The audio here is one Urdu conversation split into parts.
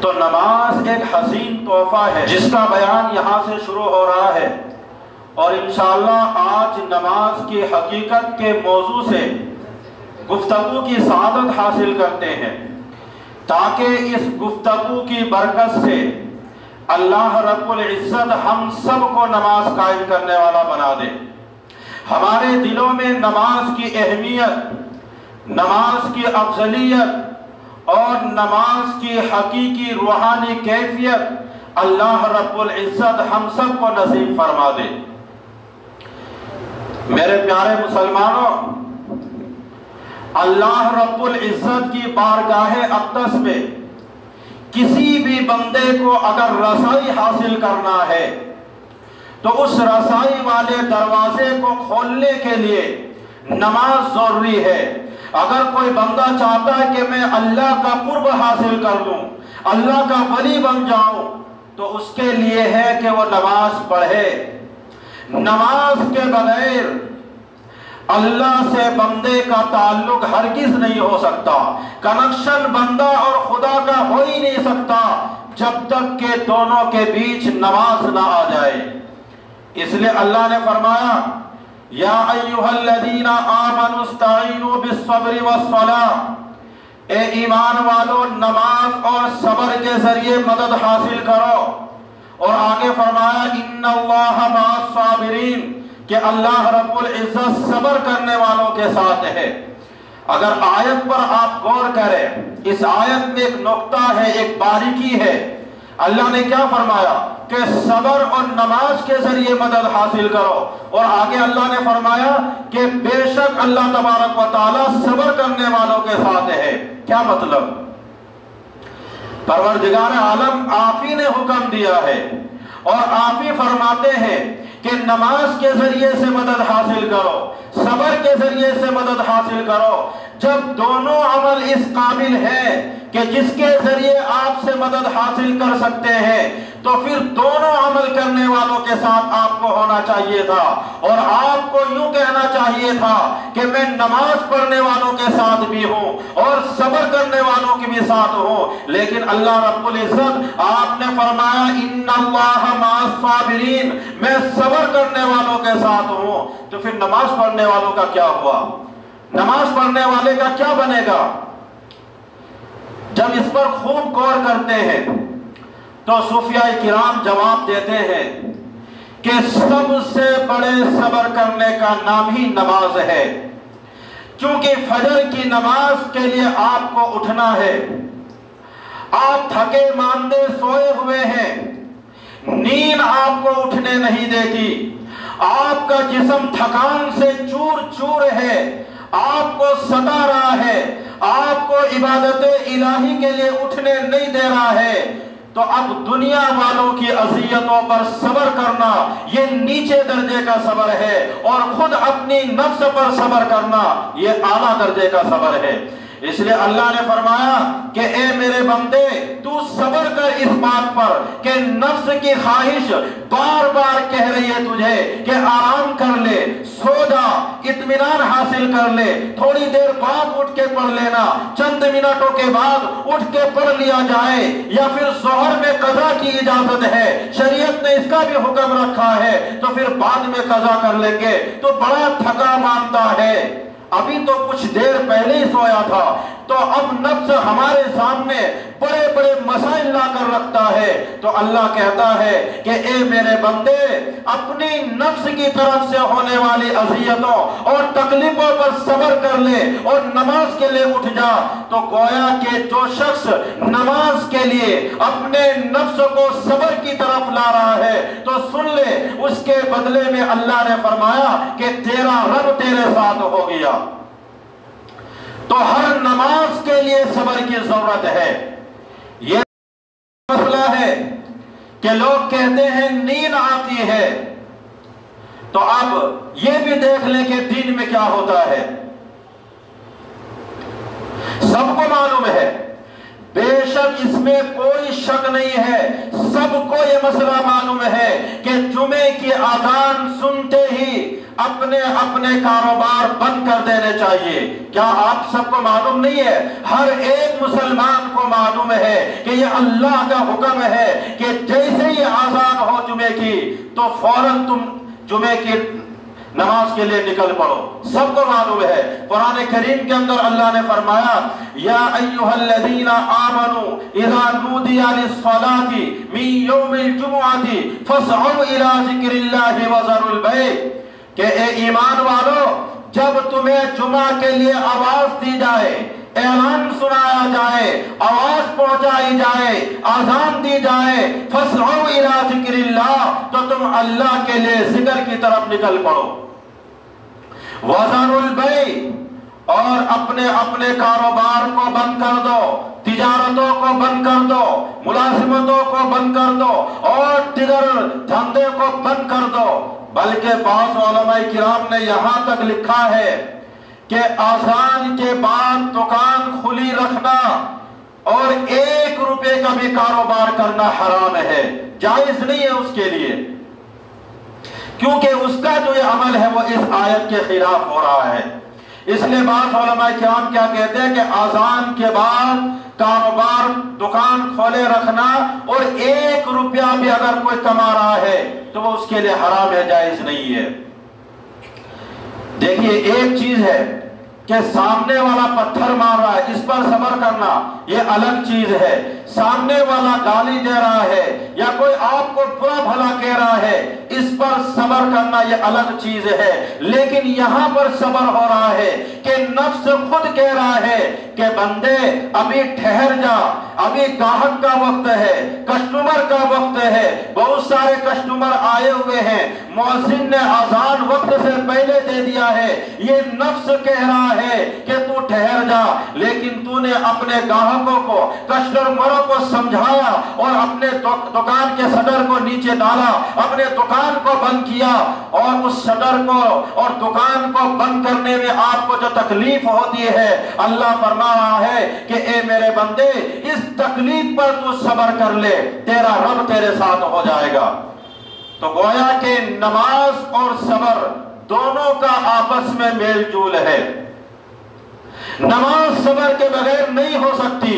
تو نماز ایک حسین تحفہ ہے جس کا بیان یہاں سے شروع ہو رہا ہے، اور انشاءاللہ آج نماز کی حقیقت کے موضوع سے گفتگو کی سعادت حاصل کرتے ہیں، تاکہ اس گفتگو کی برکت سے اللہ رب العزت ہم سب کو نماز قائم کرنے والا بنا دے، ہمارے دلوں میں نماز کی اہمیت، نماز کی افضلیت اور نماز کی حقیقی روحانی کیفیت اللہ رب العزت ہم سب کو نصیب فرما دے۔ میرے پیارے مسلمانوں، اللہ رب العزت کی بارگاہ اقدس میں کسی بھی بندے کو اگر رسائی حاصل کرنا ہے تو اس رسائی والے دروازے کو کھولنے کے لیے نماز ضروری ہے۔ اگر کوئی بندہ چاہتا ہے کہ میں اللہ کا قرب حاصل کر لوں، اللہ کا ولی بن جاؤں، تو اس کے لیے ہے کہ وہ نماز پڑھے۔ نماز کے بغیر اللہ سے بندے کا تعلق ہرگز نہیں ہو سکتا، کنیکشن بندہ اور خدا کا ہو ہی نہیں سکتا جب تک کہ دونوں کے بیچ نماز نہ آ جائے۔ اس لیے اللہ نے فرمایا، یا ایھا الذین آمنوا استعینوا بالصبر والصلاۃ، اے ایمان والو نماز اور صبر کے ذریعے مدد حاصل کرو، اور آگے فرمایا ان اللہ مع الصابرین، کہ اللہ رب العزت صبر کرنے والوں کے ساتھ ہے۔ اگر آیت پر آپ غور کریں، اس آیت میں ایک نقطہ ہے، ایک باریکی ہے۔ اللہ نے کیا فرمایا کہ صبر اور نماز کے ذریعے مدد حاصل کرو، اور آگے اللہ نے فرمایا کہ بے شک اللہ تبارک و تعالی صبر کرنے والوں کے ساتھ ہے۔ کیا مطلب؟ پروردگار عالم آپ ہی نے حکم دیا ہے اور آپ ہی فرماتے ہیں کہ نماز کے ذریعے سے مدد حاصل کرو، صبر کے ذریعے سے مدد حاصل کرو۔ جب دونوں عمل اس قابل ہے کہ جس کے ذریعے آپ سے مدد حاصل کر سکتے ہیں، تو پھر دونوں عمل کرنے والوں کے ساتھ آپ کو ہونا چاہیے تھا، اور آپ کو یوں کہنا چاہیے تھا کہ میں نماز پڑھنے والوں کے ساتھ بھی ہوں اور صبر کرنے والوں کے بھی ساتھ ہوں۔ لیکن اللہ رب العزت آپ نے فرمایا ان اللہ مع الصابرین، میں صبر کرنے والوں کے ساتھ ہوں۔ تو پھر نماز پڑھنے والوں کا کیا ہوا؟ نماز پڑھنے والے کا کیا بنے گا؟ جب اس پر خوب غور کرتے ہیں تو صوفیاء کرام جواب دیتے ہیں کہ سب سے بڑے صبر کرنے کا نام ہی نماز ہے، کیونکہ فجر کی نماز کے لیے آپ کو اٹھنا ہے، آپ تھکے ماندے سوئے ہوئے ہیں، نیند آپ کو اٹھنے نہیں دیتی، آپ کا جسم تھکان سے چور چور ہے، آپ کو ستا رہا ہے، آپ کو عبادت الہی کے لیے اٹھنے نہیں دے رہا ہے، تو اب دنیا والوں کی اذیتوں پر صبر کرنا یہ نیچے درجے کا صبر ہے، اور خود اپنی نفس پر صبر کرنا یہ اعلیٰ درجے کا صبر ہے۔ اس لیے اللہ نے فرمایا کہ اے میرے بندے تو صبر کر اس بات پر کہ نفس کی خواہش بار بار کہہ رہی ہے تجھے کہ آرام کر لے، سو جا، اطمینان حاصل کر لے، تھوڑی دیر بعد اٹھ کے پڑھ لینا، چند منٹوں کے بعد اٹھ کے پڑھ لیا جائے، یا پھر ظہر میں قضا کی اجازت ہے، شریعت نے اس کا بھی حکم رکھا ہے، تو پھر بعد میں قضا کر لیں گے۔ تو بڑا تھکا مانتا ہے، ابھی تو کچھ دیر پہلے ہی سویا تھا، تو اب نفس ہمارے سامنے بڑے بڑے مسائل لا کر رکھتا ہے۔ تو اللہ کہتا ہے کہ اے میرے بندے اپنی نفس کی طرف سے ہونے والی اذیتوں اور تکلیفوں پر صبر کر لے اور نماز کے لیے اٹھ جا۔ تو گویا کہ جو شخص نماز کے لیے اپنے نفس کو صبر کی طرف لا رہا ہے تو سن لے، اس کے بدلے میں اللہ نے فرمایا کہ تیرا رب تیرے ساتھ ہو گیا۔ تو ہر نماز کے لیے صبر کی ضرورت ہے۔ یہ مسئلہ ہے کہ لوگ کہتے ہیں نیند آتی ہے، تو اب یہ بھی دیکھ لیں کہ دین میں کیا ہوتا ہے۔ سب کو معلوم ہے، بے شک اس میں کوئی شک نہیں ہے، سب کو یہ مسئلہ معلوم ہے کہ جمعے کی اذان سنتے ہی اپنے اپنے کاروبار بند کر دینے چاہیے۔ کیا آپ سب کو معلوم نہیں ہے؟ ہر ایک مسلمان کو معلوم ہے کہ یہ اللہ کا حکم ہے کہ جیسے ہی آذان ہو جمعے کی تو فوراً تم جمعے کی نماز کے لیے نکل پڑو۔ سب کو معلوم ہے۔ قرآن کریم کے اندر اللہ نے فرمایا یا ایھا الذین آمنوا اذا نودی للصلاۃ من یوم الجمعۃ فاسعوا الی ذکر اللہ وذروا البیع، کہ اے ایمان والو، جب تمہیں جمعہ کے لیے آواز دی جائے، اعلان سنایا جائے، آواز پہنچائی جائے، آذان دی جائے، فاسعوا الی ذکر اللہ، تو تم اللہ کے لیے ذکر کی طرف نکل پڑو۔ وذروا البیع، اور اپنے اپنے کاروبار کو بند کر دو، تجارتوں کو بند کر دو، ملازمتوں کو بند کر دو، اور دیگر دھندے کو بند کر دو۔ بلکہ بعض علماء کرام نے یہاں تک لکھا ہے کہ آذان کے بعد دکان کھلی رکھنا اور 1 روپے کا بھی کاروبار کرنا حرام ہے، جائز نہیں ہے اس کے لیے، کیونکہ اس کا جو یہ عمل ہے وہ اس آیت کے خلاف ہو رہا ہے۔ اس لیے بعض علماء کرام کیا کہتے ہیں کہ آذان کے بعد کاروبار دکان کھولے رکھنا اور 1 روپیہ بھی اگر کوئی کما رہا ہے تو وہ اس کے لیے حرام ہے، جائز نہیں ہے۔ دیکھیے ایک چیز ہے کہ سامنے والا پتھر مار رہا ہے، اس پر صبر کرنا یہ الگ چیز ہے۔ سامنے والا گالی دے رہا ہے یا کوئی آپ کو برا بھلا کہہ رہا ہے، اس پر صبر کرنا یہ الگ چیز ہے۔ لیکن یہاں پر صبر ہو رہا ہے کہ نفس خود کہہ رہا ہے کہ بندے ابھی ٹھہر جا، ابھی گاہک کا وقت ہے، کسٹمر کا وقت ہے، بہت سارے کسٹمر آئے ہوئے ہیں، مؤذن نے اذان وقت سے پہلے دے دیا ہے، یہ نفس کہہ رہا ہے کہ تو ٹھہر جا، لیکن تو نے اپنے گاہکوں کو، کسٹمروں کو سمجھایا اور اپنے دکان کے شٹر کو نیچے ڈالا، اپنے دکان کو بند کیا، اور اس شٹر کو اور دکان کو بند کرنے میں آپ کو جو تکلیف ہوتی ہے، اللہ فرما رہا ہے کہ اے میرے بندے اس تکلیف پر تو صبر کر لے، تیرا رب تیرے ساتھ ہو جائے گا۔ تو گویا کہ نماز اور صبر دونوں کا آپس میں میل جول ہے۔ نماز صبر کے بغیر نہیں ہو سکتی،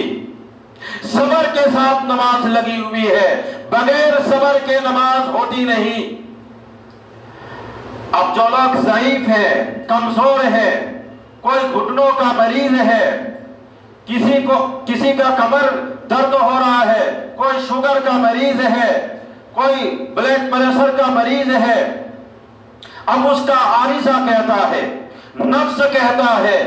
صبر کے ساتھ نماز لگی ہوئی ہے، بغیر صبر کے نماز ہوتی نہیں۔ اب جو لوگ ضعیف ہیں، کمزور ہیں، کوئی گھٹنوں کا مریض ہے، کسی کا کمر درد ہو رہا ہے، کوئی شوگر کا مریض ہے، کوئی بلڈ پریشر کا مریض ہے، اب اس کا عارضہ کہتا ہے، نفس کہتا ہے،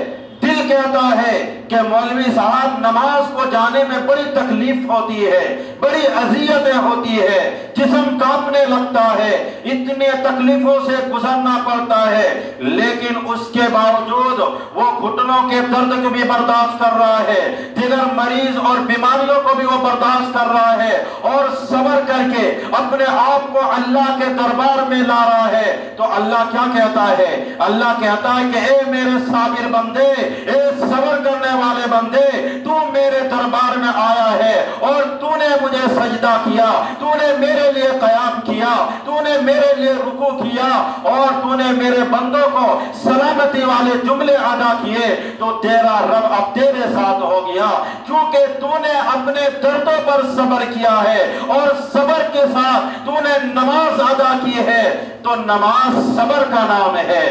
دل کہتا ہے کہ مولوی صاحب نماز کو جانے میں بڑی تکلیف ہوتی ہے، بڑی اذیتیں ہوتی ہے، جسم کانپنے لگتا ہے، اتنے تکلیفوں سے گزرنا پڑتا ہے، لیکن اس کے باوجود وہ گھٹنوں کے درد کو بھی برداشت کر رہا ہے، دیگر مریض اور بیماریوں کو بھی وہ برداشت کر رہا ہے، اور صبر کر کے اپنے آپ کو اللہ کے دربار میں لا رہا ہے۔ تو اللہ کیا کہتا ہے؟ اللہ کہتا ہے کہ اے میرے صابر بندے، اے صبر کرنے والے بندے، تو میرے دربار میں آیا ہے اور تو نے مجھے سجدہ کیا، تو نے میرے لیے قیام کیا، تو نے میرے لیے رکوع کیا، اور تو نے میرے بندوں کو سلامتی والے جملے ادا کیے، تو تیرا رب اب تیرے ساتھ ہو گیا، کیونکہ تو نے اپنے دردوں پر صبر کیا ہے اور صبر کے ساتھ تو نے نماز ادا کی ہے۔ تو نماز صبر کا نام ہے،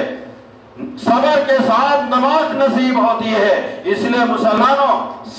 صبر کے ساتھ نماز نصیب ہوتی ہے۔ اس لیے مسلمانوں،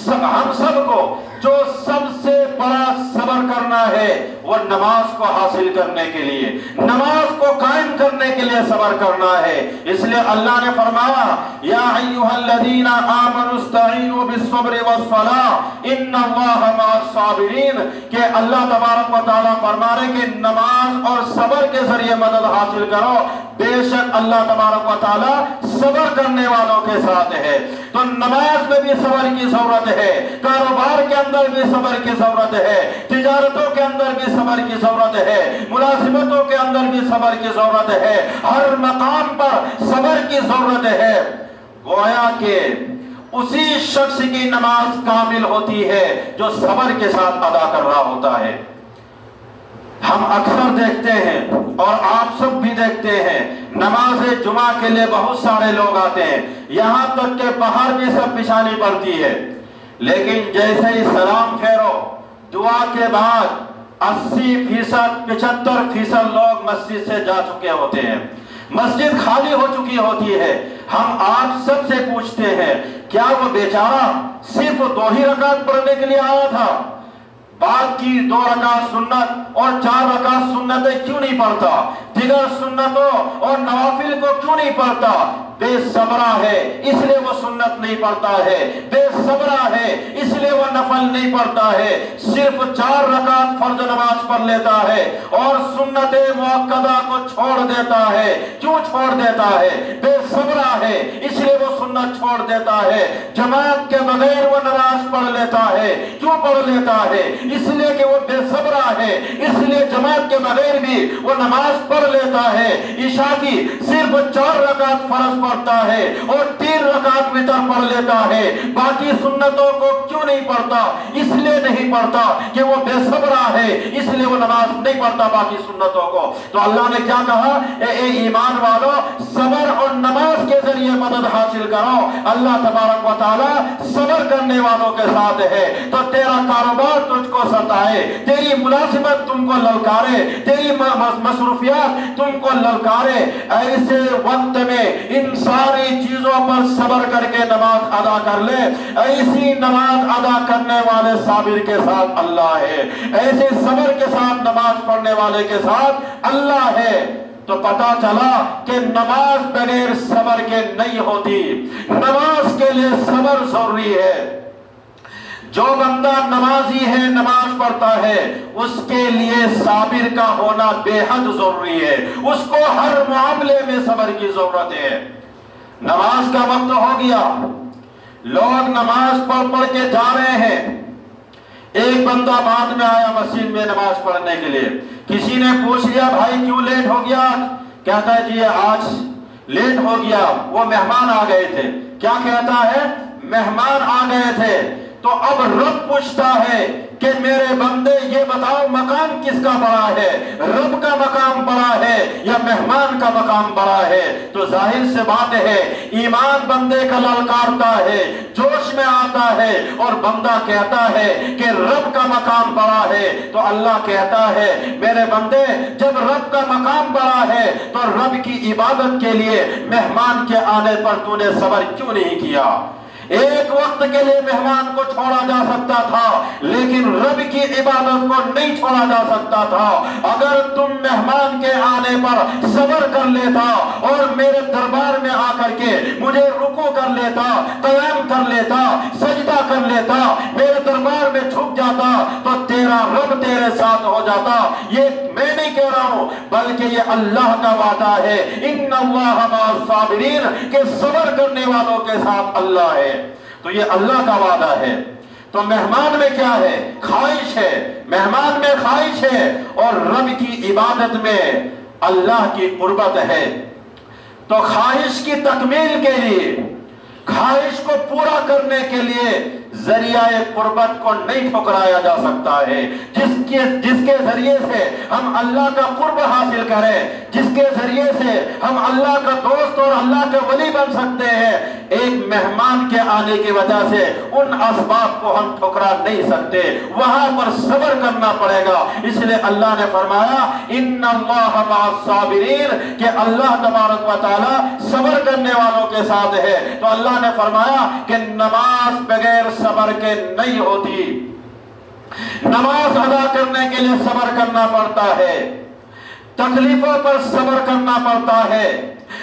ہم سب کو جو سب سے بڑا صبر کرنا ہے وہ نماز کو حاصل کرنے کے لیے، نماز کو قائم کرنے کے لیے صبر کرنا ہے۔ اس لیے اللہ نے فرمایا یا ایھا الذین آمنوا استعینوا بالصبر والصلاۃ ان اللہ مع الصابرین، کہ اللہ تبارک و تعالیٰ فرما رہے کہ نماز اور صبر کے ذریعے مدد حاصل کرو، بے شک اللہ تبارک و تعالیٰ صبر کرنے والوں کے ساتھ ہے۔ تو نماز میں بھی صبر کی ضرورت ہے، کاروبار کے اندر بھی صبر کی ضرورت ہے، تجارتوں کے اندر بھی صبر کی ضرورت ہے، ملازمتوں کے اندر بھی صبر کی ضرورت ہے، ہر مقام پر صبر کی ضرورت ہے۔ گویا کہ اسی شخص کی نماز کامل ہوتی ہے جو صبر کے ساتھ ادا کر رہا ہوتا ہے۔ ہم اکثر دیکھتے ہیں اور آپ سب بھی دیکھتے ہیں، نماز جمعہ کے لیے بہت سارے لوگ آتے ہیں، یہاں تک کہ باہر بھی سب بچھانی پڑتی ہے، لیکن جیسے ہی سلام پھیرو دعا کے بعد 80% 75% لوگ مسجد سے جا چکے ہوتے ہیں، مسجد خالی ہو چکی ہوتی ہے۔ ہم آپ سب سے پوچھتے ہیں، کیا وہ بیچارہ صرف 2 ہی رکعت پڑھنے کے لیے آیا تھا؟ بعد کی 2 رکعت سنت اور 4 رکعت سنتیں کیوں نہیں پڑھتا؟ دیگر سنتوں اور نوافل کو کیوں نہیں پڑھتا؟ بے صبرہ ہے اس لیے وہ سنت نہیں پڑھتا ہے، بے صبرہ ہے اس لیے وہ نفل نہیں پڑھتا ہے، صرف 4 رکعت فرض نماز پڑھ لیتا ہے اور سنت مؤکدہ کو چھوڑ دیتا ہے۔ کیوں چھوڑ دیتا ہے؟ بے صبرہ ہے اس لیے وہ سنت چھوڑ دیتا ہے۔ جماعت کے بغیر وہ نماز پڑھ لیتا ہے، کیوں پڑھ لیتا ہے؟ اس لیے کہ وہ بے صبرہ ہے، اس لیے جماعت کے بغیر بھی وہ نماز پڑھ لیتا ہے۔ عشاء کی صرف 4 رکعت فرض پڑھتا ہے اور 3 رکعت وتر پڑھ لیتا ہے، باقی سنتوں کو کیوں نہیں پڑھتا؟ اس لیے نہیں پڑھتا کہ وہ بے صبرہ ہے، اس لیے وہ نماز نہیں پڑھتا باقی سنتوں کو۔ تو اللہ نے کیا کہا؟ اے ایمان والو، صبر اور نماز کے ذریعے مدد حاصل کرو، اللہ تبارک و تعالی صبر کرنے والوں کے ساتھ ہے۔ تو تیرا کاروبار تجھ کو ستائے، تیری ملازمت تم کو للکارے، تیری مصروفیات تم کو للکارے، ایسے وقت میں ان ساری چیزوں پر صبر کر کے نماز ادا کر لے۔ ایسی نماز ادا کرنے والے صابر کے ساتھ اللہ ہے، ایسے صبر کے ساتھ نماز پڑھنے والے کے ساتھ اللہ ہے۔ تو پتا چلا کہ نماز بغیر صبر کے نہیں ہوتی، نماز کے لیے صبر ضروری ہے۔ جو بندہ نمازی ہے، نماز پڑھتا ہے، اس کے لیے صابر کا ہونا بے حد ضروری ہے، اس کو ہر معاملے میں صبر کی ضرورت ہے۔ نماز کا وقت ہو گیا، لوگ نماز پڑھ کے جا رہے ہیں۔ ایک بندہ بعد میں آیا مسجد میں نماز پڑھنے کے لیے، کسی نے پوچھ لیا بھائی کیوں لیٹ ہو گیا؟ کہتا ہے جی آج لیٹ ہو گیا، وہ مہمان آ گئے تھے۔ کیا کہتا ہے؟ مہمان آ گئے تھے۔ تو اب رب پوچھتا ہے کہ میرے بندے یہ بتاؤ مقام کس کا بڑا ہے، رب کا مقام بڑا ہے یا مہمان کا مقام بڑا ہے؟ تو ظاہر سے بات ہے، ایمان بندے کا للکارتا ہے، جوش میں آتا ہے اور بندہ کہتا ہے کہ رب کا مقام بڑا ہے۔ تو اللہ کہتا ہے میرے بندے جب رب کا مقام بڑا ہے تو رب کی عبادت کے لیے مہمان کے آنے پر تو نے صبر کیوں نہیں کیا؟ ایک وقت کے لیے مہمان کو چھوڑا جا سکتا تھا لیکن رب کی عبادت کو نہیں چھوڑا جا سکتا تھا۔ اگر تم مہمان کے آنے پر صبر کر لیتا اور میرے دربار میں آ کر کے مجھے رکوع کر لیتا، قیام کر لیتا، سجدہ کر لیتا، میرے دربار میں جھک جاتا تو تیرا رب تیرے ساتھ ہو جاتا۔ یہ میں نہیں کہہ رہا ہوں بلکہ یہ اللہ کا وعدہ ہے، ان اللہ مع الصابرین، کہ صبر کرنے والوں کے ساتھ اللہ ہے۔ تو یہ اللہ کا وعدہ ہے۔ تو مہمان میں کیا ہے؟ خواہش ہے، مہمان میں خواہش ہے اور رب کی عبادت میں اللہ کی قربت ہے۔ تو خواہش کی تکمیل کے لیے، خواہش کو پورا کرنے کے لیے ذریعہ قربت کو نہیں ٹھکرایا جا سکتا ہے۔ جس کے ذریعے سے ہم اللہ کا قرب حاصل کریں، جس کے ذریعے سے ہم اللہ کا دوست اور اللہ کے ولی بن سکتے ہیں، ایک مہمان کے آنے کی وجہ سے ان اسباب کو ہم ٹھکرا نہیں سکتے، وہاں پر صبر کرنا پڑے گا۔ اس لیے اللہ نے فرمایا ان اللہ مع الصابرین، کہ اللہ تبارک و تعالی صبر کرنے والوں کے ساتھ ہے۔ تو اللہ نے فرمایا کہ نماز بغیر صبر کے نہیں ہوتی، نماز ادا کرنے کے لیے صبر کرنا پڑتا ہے، تکلیفوں پر صبر کرنا پڑتا ہے،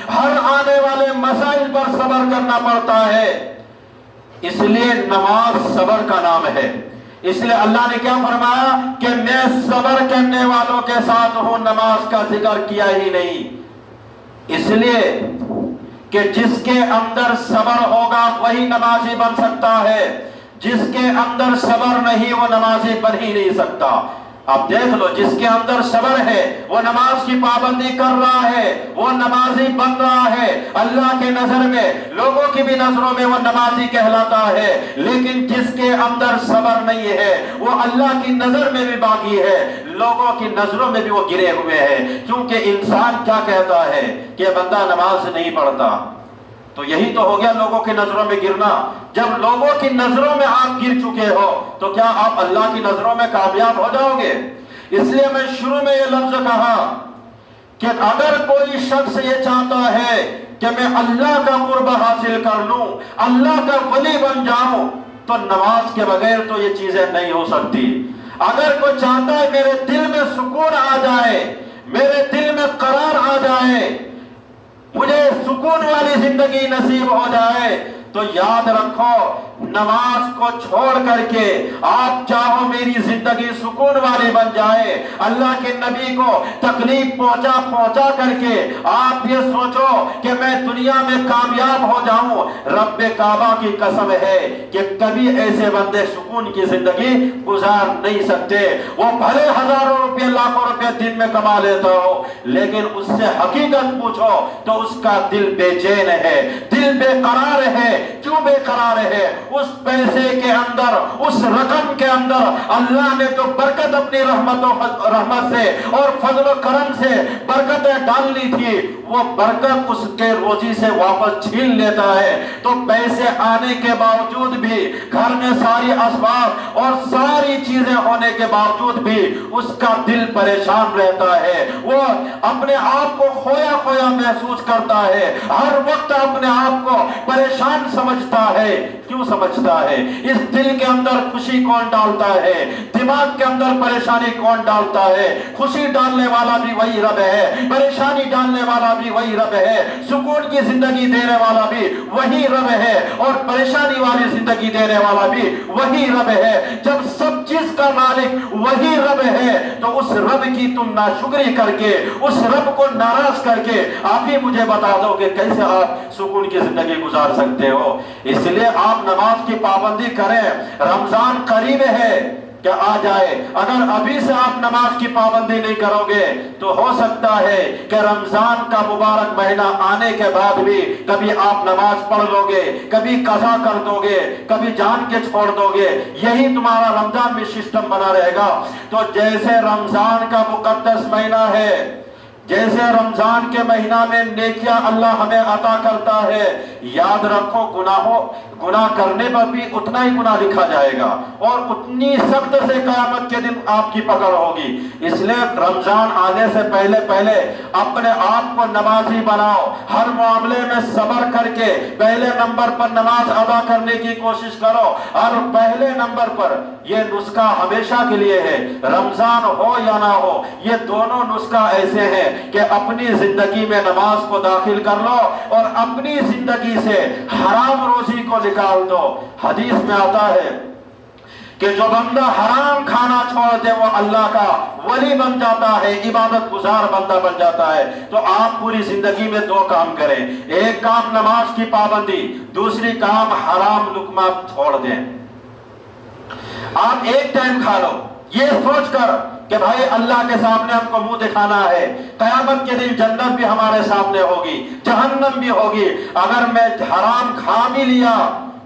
ہر آنے والے مسائل پر صبر کرنا پڑتا ہے۔ اس لیے نماز صبر کا نام ہے۔ اس لیے اللہ نے کیا فرمایا کہ میں صبر کرنے والوں کے ساتھ ہوں، نماز کا ذکر کیا ہی نہیں۔ اس لیے کہ جس کے اندر صبر ہوگا وہی نمازی بن سکتا ہے، جس کے اندر صبر نہیں وہ نمازی بن ہی نہیں سکتا۔ اب دیکھ لو، جس کے اندر صبر ہے وہ نماز کی پابندی کر رہا ہے، وہ نمازی بن رہا ہے، اللہ کی نظر میں، لوگوں کی بھی نظروں میں وہ نمازی کہلاتا ہے۔ لیکن جس کے اندر صبر نہیں ہے وہ اللہ کی نظر میں بھی باقی ہے، لوگوں کی نظروں میں بھی وہ گرے ہوئے ہیں۔ کیونکہ انسان کیا کہتا ہے کہ بندہ نماز نہیں پڑھتا، تو یہی تو ہو گیا لوگوں کی نظروں میں گرنا۔ جب لوگوں کی نظروں میں آپ گر چکے ہو تو کیا آپ اللہ کی نظروں میں کامیاب ہو جاؤ گے؟ اس لیے میں شروع میں یہ لفظ کہا کہ اگر کوئی شخص یہ چاہتا ہے کہ میں اللہ کا قرب حاصل کر لوں، اللہ کا ولی بن جاؤں، تو نماز کے بغیر تو یہ چیزیں نہیں ہو سکتی۔ اگر کوئی چاہتا ہے میرے دل میں سکون آ جائے، میرے دل میں قرار آ جائے، مجھے سکون والی زندگی نصیب ہو جائے، تو یاد رکھو نماز کو چھوڑ کر کے آپ چاہو میری زندگی سکون والی بن جائے، اللہ کے نبی کو تکلیف پہنچا کر کے آپ یہ سوچو کہ میں دنیا میں کامیاب ہو جاؤں، رب کعبہ کی قسم ہے کہ کبھی ایسے بندے سکون کی زندگی گزار نہیں سکتے۔ وہ بھلے ہزاروں روپے لاکھوں روپے دن میں کما لیتا ہو، لیکن اس سے حقیقت پوچھو تو اس کا دل بے چین ہے، دل بے قرار ہے۔ کیوں بے قرار ہے؟ اس پیسے کے اندر، اس رقم کے اندر اللہ نے جو برکت اپنی رحمت سے اور فضل و کرم سے برکتیں ڈالنی تھی، وہ برکت اس کے روزی سے واپس چھین لیتا ہے۔ تو پیسے آنے کے باوجود بھی، گھر میں ساری اسباب اور ساری چیزیں ہونے کے باوجود بھی اس کا دل پریشان رہتا ہے، وہ اپنے آپ کو کھویا کھویا محسوس کرتا ہے، ہر وقت اپنے آپ کو پریشان سمجھتا ہے۔ کیوں سمجھتا ہے؟ اس دل کے اندر خوشی کون ڈالتا ہے؟ دماغ کے اندر پریشانی کون ڈالتا ہے؟ خوشی ڈالنے والا بھی وہی رب ہے، پریشانی ڈالنے والا بھی وہی رب ہے، سکون کی زندگی دینے والا بھی وہی رب ہے، اور پریشانی والی زندگی دینے والا بھی وہی رب ہے۔ جب سب چیز کا مالک وہی رب ہے تو اس رب کی تم ناشکری کر کے، اس رب کو ناراض کر کے آپ ہی مجھے بتا دو کہ کیسے آپ سکون کی زندگی گزار سکتے ہو۔ اس لیے آپ نماز کی پابندی کریں، رمضان قریب ہے کہ آ جائے۔ اگر ابھی سے آپ نماز کی پابندی نہیں کرو گے تو ہو سکتا ہے کہ رمضان کا مبارک مہینہ آنے کے بعد بھی کبھی آپ نماز پڑھ لو گے، کبھی قضا کر دو گے، کبھی جان کے چھوڑ دو گے، یہی تمہارا رمضان میں سسٹم بنا رہے گا۔ تو جیسے رمضان کا مقدس مہینہ ہے، جیسے رمضان کے مہینہ میں نیکیاں اللہ ہمیں عطا کرتا ہے، یاد رکھو گناہ کرنے پر بھی اتنا ہی گناہ لکھا جائے گا، اور اتنی سخت سے قیامت کے دن آپ کی پکڑ ہوگی۔ اس لیے رمضان آنے سے پہلے اپنے آپ کو نمازی بناؤ، ہر معاملے میں صبر کر کے پہلے نمبر پر نماز ادا کرنے کی کوشش کرو، اور پہلے نمبر پر یہ نسخہ ہمیشہ کے لیے ہے، رمضان ہو یا نہ ہو، یہ دونوں نسخہ ایسے ہیں کہ اپنی زندگی میں نماز کو داخل کر لو اور اپنی زندگی سے حرام روزی کو نکال دو۔ حدیث میں آتا ہے کہ جو بندہ حرام کھانا چھوڑ دے وہ اللہ کا ولی بن جاتا ہے، عبادت گزار بندہ بن جاتا ہے۔ تو آپ پوری زندگی میں دو کام کریں، ایک کام نماز کی پابندی، دوسری کام حرام لقمہ چھوڑ دیں۔ آپ ایک ٹائم کھا لو، یہ سوچ کر کہ بھائی اللہ کے سامنے ہم کو منہ دکھانا ہے، قیامت کے دن جنت بھی ہمارے سامنے ہوگی، جہنم بھی ہوگی، اگر میں حرام کھا بھی لیا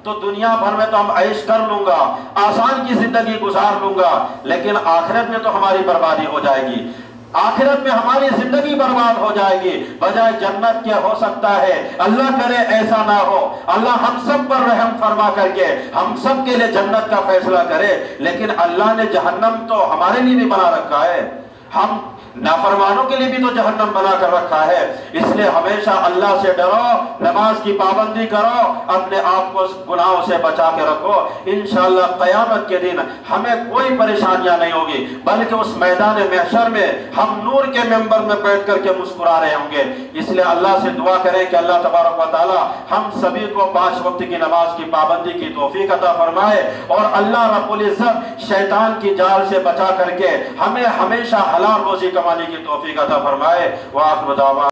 تو دنیا بھر میں تو ہم عیش کر لوں گا، آسان کی زندگی گزار لوں گا، لیکن آخرت میں تو ہماری بربادی ہو جائے گی، آخرت میں ہماری زندگی برباد ہو جائے گی، بجائے جنت کے ہو سکتا ہے اللہ کرے ایسا نہ ہو، اللہ ہم سب پر رحم فرما کر کے ہم سب کے لیے جنت کا فیصلہ کرے، لیکن اللہ نے جہنم تو ہمارے لیے بھی بنا رکھا ہے، ہم نافرمانوں کے لیے بھی تو جہنم بنا کر رکھا ہے۔ اس لیے ہمیشہ اللہ سے ڈرو، نماز کی پابندی کرو، اپنے آپ کو گناہوں سے بچا کے رکھو، انشاءاللہ قیامت کے دن ہمیں کوئی پریشانیاں نہیں ہوگی، بلکہ اس میدان محشر میں ہم نور کے منبر میں بیٹھ کر کے مسکرا رہے ہوں گے۔ اس لیے اللہ سے دعا کریں کہ اللہ تبارک و تعالی ہم سبھی کو 5 وقت کی نماز کی پابندی کی توفیق عطا فرمائے، اور اللہ رب العزت شیطان کی جال سے بچا کر کے ہمیں ہمیشہ حلال روزی کمانے کی توفیق عطا فرمائے۔ وآخر دعوانا